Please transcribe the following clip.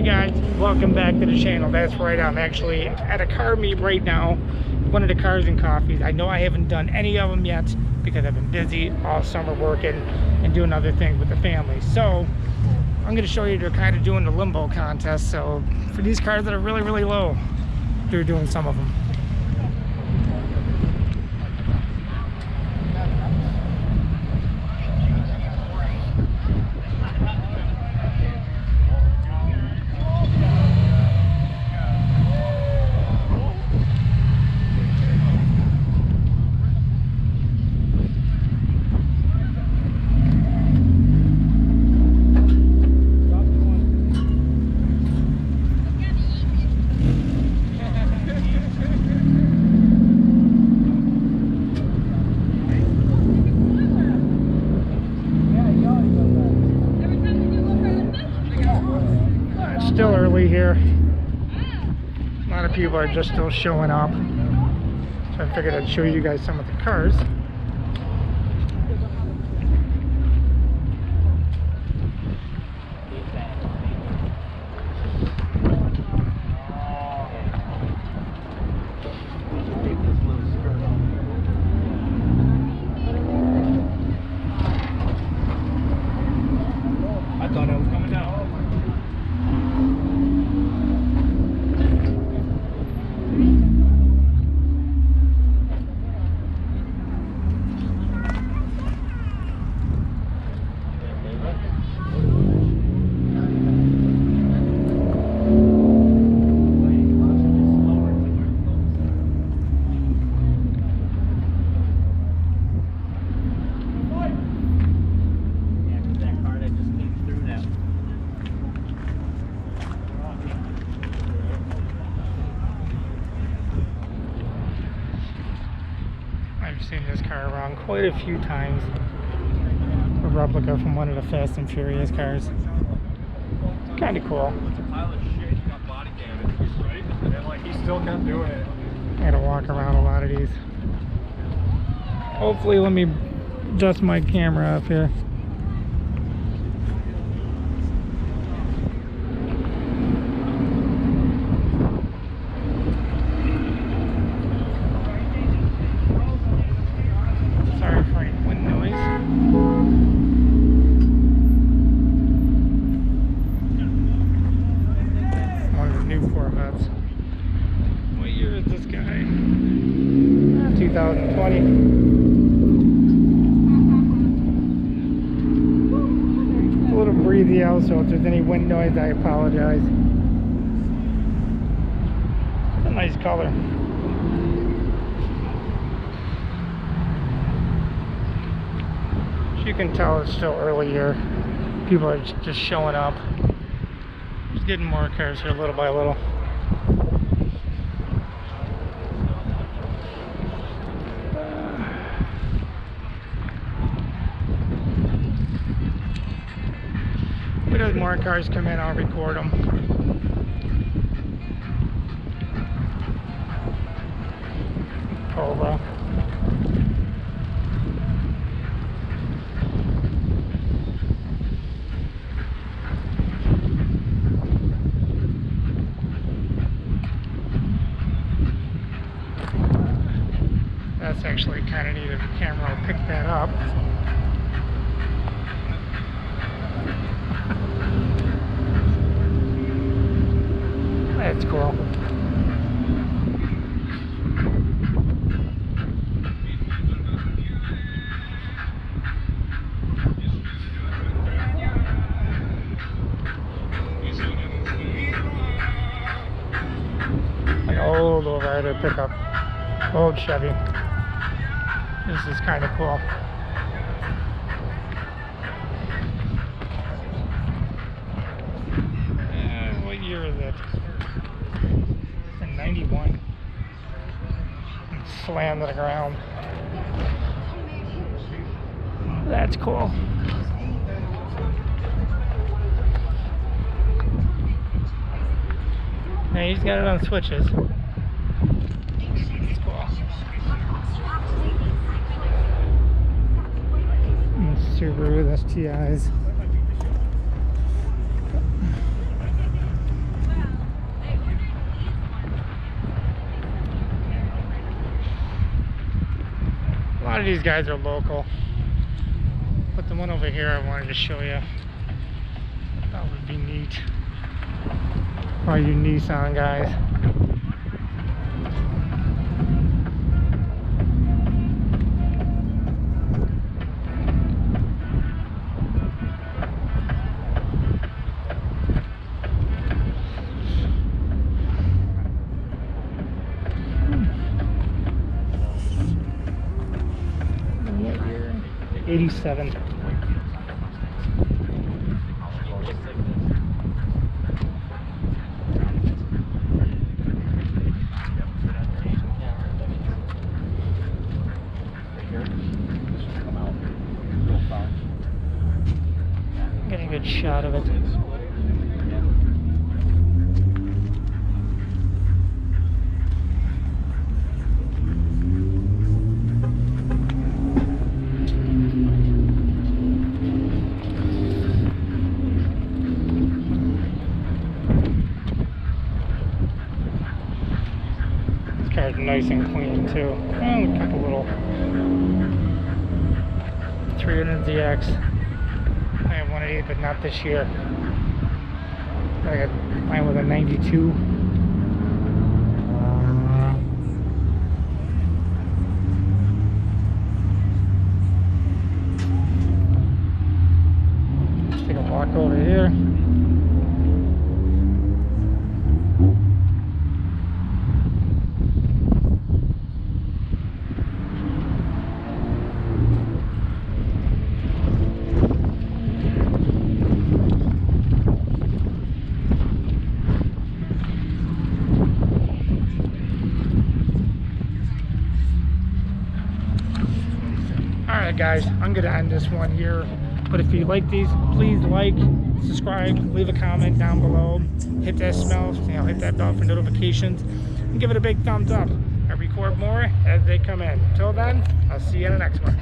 Hey guys, welcome back to the channel. That's right, I'm actually at a car meet right now, one of the Cars and Coffees. I know I haven't done any of them yet because I've been busy all summer working and doing other things with the family. So I'm going to show you they're kind of doing the limbo contest. So for these cars that are really, really low, they're doing some of them. Still early here. A lot of people are just still showing up. So I figured I'd show you guys some of the cars. I thought I was coming down. I've seen this car around quite a few times. A replica from one of the Fast and Furious cars. Kind of cool. It's a pile of shit. He got body damage, right? And like he still kept doing it. I gotta walk around a lot of these. Hopefully, let me adjust my camera up here. Sorry for any wind noise. One of the new Corvettes. What year is this guy? 2020. A little breezy out, so if there's any wind noise, I apologize. It's a nice color. As you can tell, it's still early here. People are just showing up. Just getting more cars here little by little. But as more cars come in, I'll record them. Cobra. That's actually kind of neat if the camera will pick that up. That's cool. Like old lowrider pickup. Old Chevy. This is kind of cool. What year is it? It's in 91. And slammed to the ground. That's cool. Now he's got it on switches. That's cool. And Subaru STIs. of these guys are local, but the one over here I wanted to show you. That would be neat. All you Nissan guys. What year? 87. Get a good shot of it. This car's nice and clean too. And a couple little 300ZX. I have 180, but not this year. I got mine with a 92. Let's take a walk over here. Alright guys, I'm going to end this one here, but if you like these, please like, subscribe, leave a comment down below, hit that hit that bell for notifications, and give it a big thumbs up. I record more as they come in. Until then, I'll see you in the next one.